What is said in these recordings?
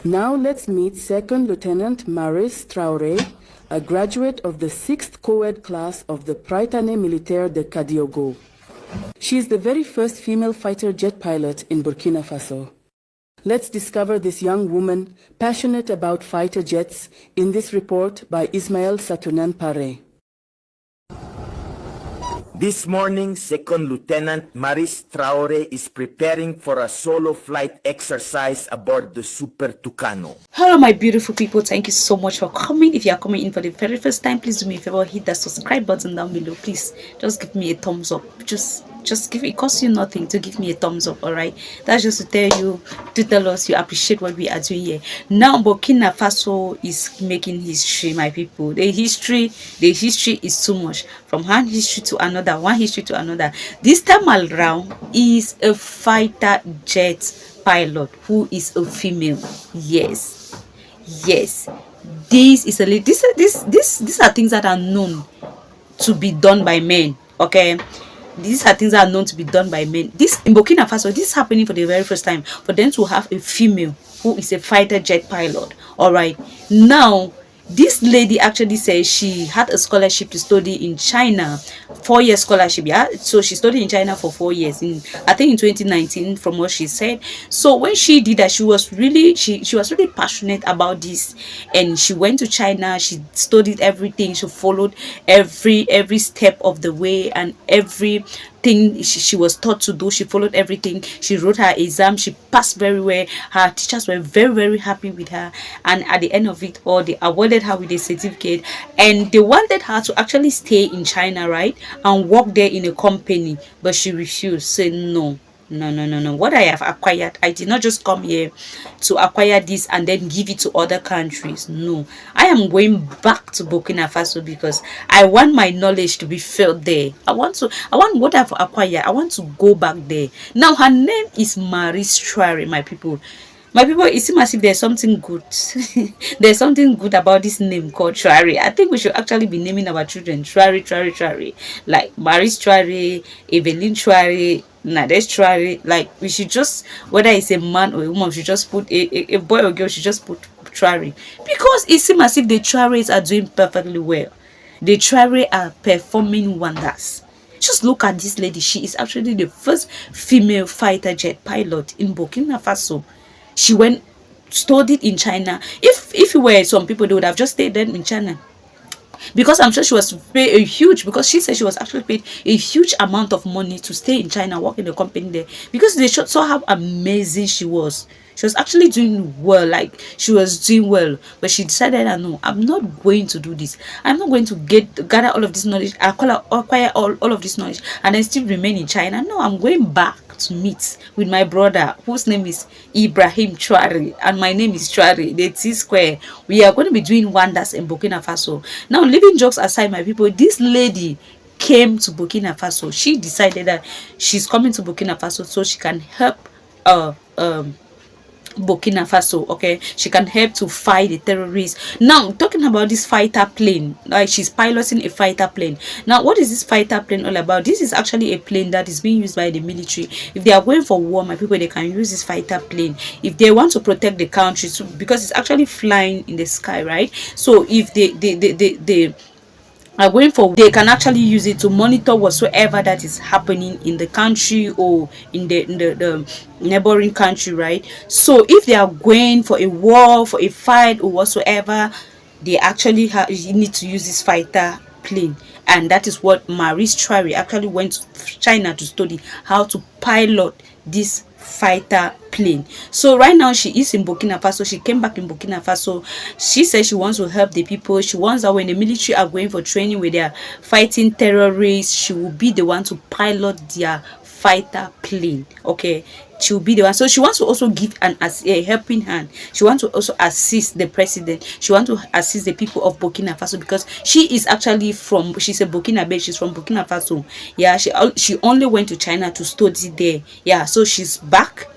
Now let's meet Second Lieutenant Maris Traoré, a graduate of the 6th co-ed class of the Prytanée Militaire de Kadiogo. She is the very first female fighter jet pilot in Burkina Faso. Let's discover this young woman passionate about fighter jets in this report by Ismaël Satounen Paré. This morning, Second Lieutenant Maris Traoré is preparing for a solo flight exercise aboard the Super Tucano. Hello my beautiful people, thank you so much for coming. If you are coming in for the very first time, please do me a favor, hit that subscribe button down below. Please just give me a thumbs up. Just give it costs you nothing to give me a thumbs up. All right, that's just to tell us you appreciate what we are doing here. Now Burkina Faso is making history, my people. The history is too much, from one history to another, one history to another. This time around is a fighter jet pilot who is a female. Yes, this is a these are things that are known to be done by men. Okay, these are things that are known to be done by men. This in Burkina Faso, this is happening for the very first time, for them to have a female who is a fighter jet pilot. All right, now this lady actually says she had a scholarship to study in China, 4-year scholarship. Yeah, so she studied in China for 4 years, I think in 2019, from what she said. So when she did that, she was really passionate about this, and she went to China. She studied everything. She followed every step of the way, and everything she was taught to do, she followed everything. She wrote her exam, she passed very well. Her teachers were very happy with her, and at the end of it all, they awarded her with a certificate, and they wanted her to actually stay in China, right, and work there in a company, but she refused, saying no. What I have acquired, I did not just come here to acquire this and then give it to other countries. No, I am going back to Burkina Faso because I want my knowledge to be felt there. I want what I've acquired, I want to go back there. Now her name is Maris Traoré, my people. It seems as if there's something good. There's something good about this name called Traoré. I think we should actually be naming our children Traoré. Like Maris Traoré, Evelyn Traoré, Nades Traoré. Like we should just, whether it's a man or a woman, we should just put a boy or girl should just put Traoré. Because it seems as if the Traorés are doing perfectly well. The Traoré are performing wonders. Just look at this lady. She is actually the first female fighter jet pilot in Burkina Faso. She studied in China. If it were some people, they would have just stayed there in China, because I'm sure she was paid because she said she was actually paid a huge amount of money to stay in China, work in the company there, because they saw how amazing she was. She was actually doing well, like she was doing well, but she decided that no, I'm not going to do this. I'm not going to gather all of this knowledge, acquire all of this knowledge, and then still remain in China. No, I'm going back to meet with my brother, whose name is Ibrahim Traoré, and my name is Traoré, the T square. We are going to be doing wonders in Burkina Faso. Now, leaving jokes aside, my people, this lady came to Burkina Faso. She decided that she's coming to Burkina Faso so she can help Burkina Faso. Okay, she can help to fight the terrorists. Now talking about this fighter plane, like she's piloting a fighter plane. Now what is this fighter plane all about? This is actually a plane that is being used by the military. If they are going for war, my people, they can use this fighter plane if they want to protect the country, so, because it's actually flying in the sky, right? So if they are going for, they can actually use it to monitor whatsoever that is happening in the country or in the neighboring country, right? So if they are going for a war, for a fight or whatsoever, they actually need to use this fighter plane. And that is what Maris Traoré actually went to China to study, how to pilot this fighter plane. So right now she is in Burkina Faso. She came back in Burkina Faso. She says she wants to help the people. She wants that when the military are going for training, where they are fighting terrorists, she will be the one to pilot their fighter plane. Okay, she will be the one. So she wants to also give a helping hand. She wants to also assist the president. She wants to assist the people of Burkina Faso, because she is actually she's a Burkina she's from Burkina Faso. Yeah, she only went to China to study there. Yeah, so she's back.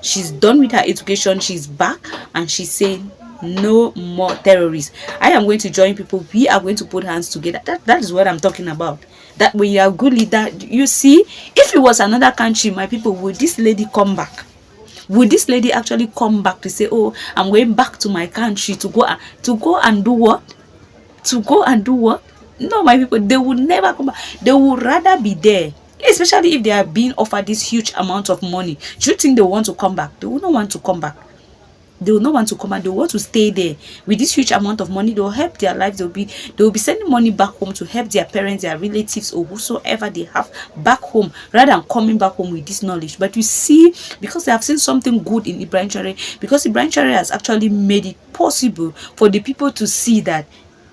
She's done with her education. She's back, and she's saying no more terrorists. I am going to join people. We are going to put hands together. That is what I'm talking about. That we are good leader. You see, if it was another country, my people, would this lady come back? Would this lady actually come back to say, oh, I'm going back to my country to go and do what? To go and do what? No, my people, they will never come back. They would rather be there, especially if they are being offered this huge amount of money. Do you think they want to come back? They will not want to come back. They will not want to come back. They want to stay there with this huge amount of money. They will help their lives. They will be sending money back home to help their parents, their relatives, or whosoever they have back home, rather than coming back home with this knowledge. But you see, because they have seen something good in Ibrahim Traore, because Ibrahim Traore has actually made it possible for the people to see that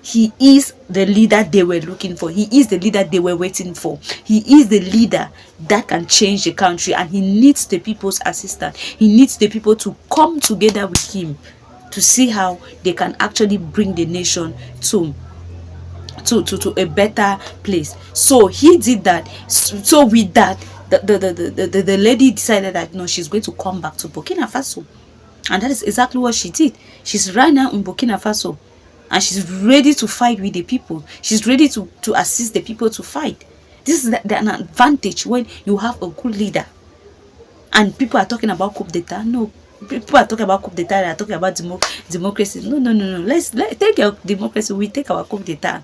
he is the leader they were looking for. He is the leader they were waiting for. He is the leader that can change the country, and he needs the people's assistance. He needs the people to come together with him to see how they can actually bring the nation to a better place. So he did that. So with that, the lady decided that no, she's going to come back to Burkina Faso, and that is exactly what she did. She's right now in Burkina Faso, and she's ready to fight with the people. She's ready to assist the people to fight. This is an advantage when you have a good leader. And people are talking about coup d'etat. No, people are talking about coup d'etat. They are talking about democracy. No. Let's take our democracy. We take our coup d'etat.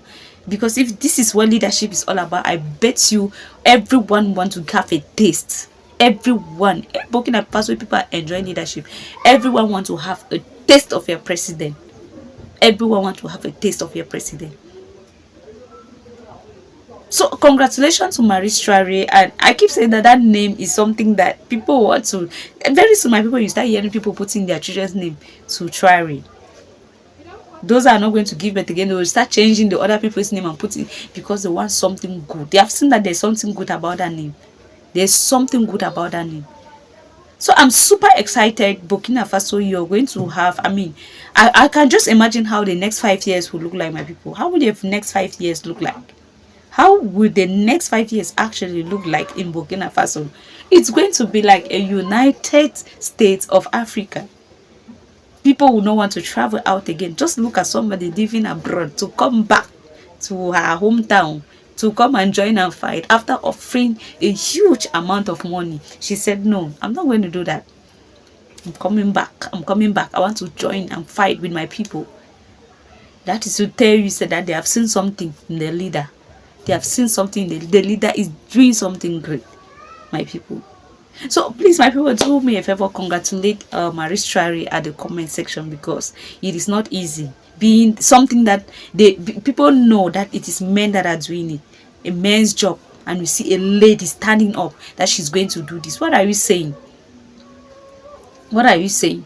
Because if this is what leadership is all about, I bet you everyone wants to have a taste. Everyone. In Burkina Faso, people are enjoying leadership. Everyone wants to have a taste of your president. Everyone wants to have a taste of your president. So congratulations to Maurice Traore, and I keep saying that name is something that people want to. Very soon, my people, you start hearing people putting their children's name to Traore. Those are not going to give birth again. They will start changing the other people's name and putting, because they want something good. They have seen that there's something good about that name. There's something good about that name. So I'm super excited. Burkina Faso, you're going to have, I can just imagine how the next 5 years will look like, my people. How will the next 5 years look like? How will the next 5 years actually look like in Burkina Faso? It's going to be like a United States of Africa. People will not want to travel out again. Just look at somebody living abroad to come back to her hometown to come and join and fight after offering a huge amount of money. She said, no, I'm not going to do that. I'm coming back. I want to join and fight with my people. That is to tell you that they have seen something in the leader. They have seen something. The leader is doing something great, my people. So please, my people, do me a favor, congratulate Maurice Traore at the comment section, because it is not easy being something that people know that it is men that are doing it, a man's job, and we see a lady standing up that she's going to do this. What are you saying? What are you saying?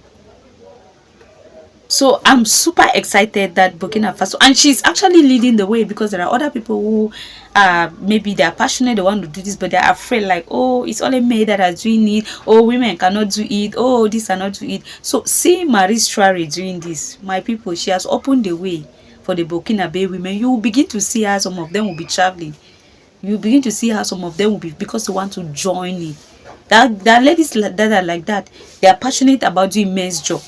So I'm super excited that Burkina Faso, and she's actually leading the way, because there are other people who maybe they are passionate, they want to do this, but they are afraid, like, oh, it's only men that are doing it, oh, women cannot do it, oh, this cannot do it. So seeing Maurice Traore doing this, my people, she has opened the way for the Burkinabe women. You will begin to see how some of them will be traveling. You begin to see how some of them will be, because they want to join it. There are ladies that are like that. They are passionate about doing men's job.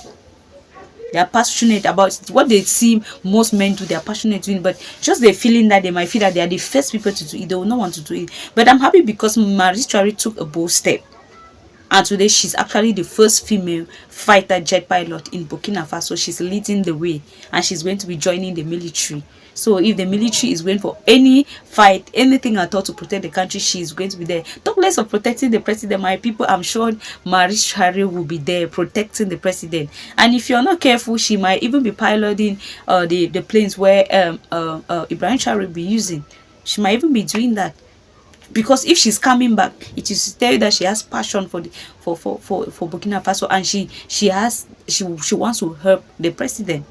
They are passionate about what they see most men do. They are passionate doing, but just the feeling that they might feel that they are the first people to do it, they will not want to do it. But I'm happy because Maurice Traore took a bold step, and today she's actually the first female fighter jet pilot in Burkina Faso. She's leading the way, and she's going to be joining the military. So if the military is going for any fight, anything at all to protect the country, she's going to be there. Talk less of protecting the president, my people. I'm sure Maurice Traore will be there protecting the president. And if you're not careful, she might even be piloting the planes where Ibrahim Traore will be using. She might even be doing that. Because if she's coming back, it is to tell you that she has passion for Burkina Faso, and she wants to help the president.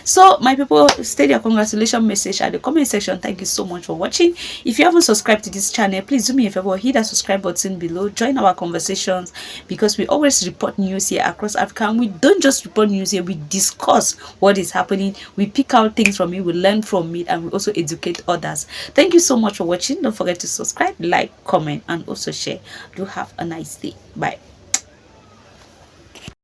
So my people, state your congratulations message at the comment section. Thank you so much for watching. If you haven't subscribed to this channel, please do me a favor, hit that subscribe button below, join our conversations, because we always report news here across Africa. And we don't just report news here, we discuss what is happening, we pick out things from it, we learn from it, and we also educate others. Thank you so much for watching. Don't forget to subscribe, like, comment, and also share. Do have a nice day. Bye.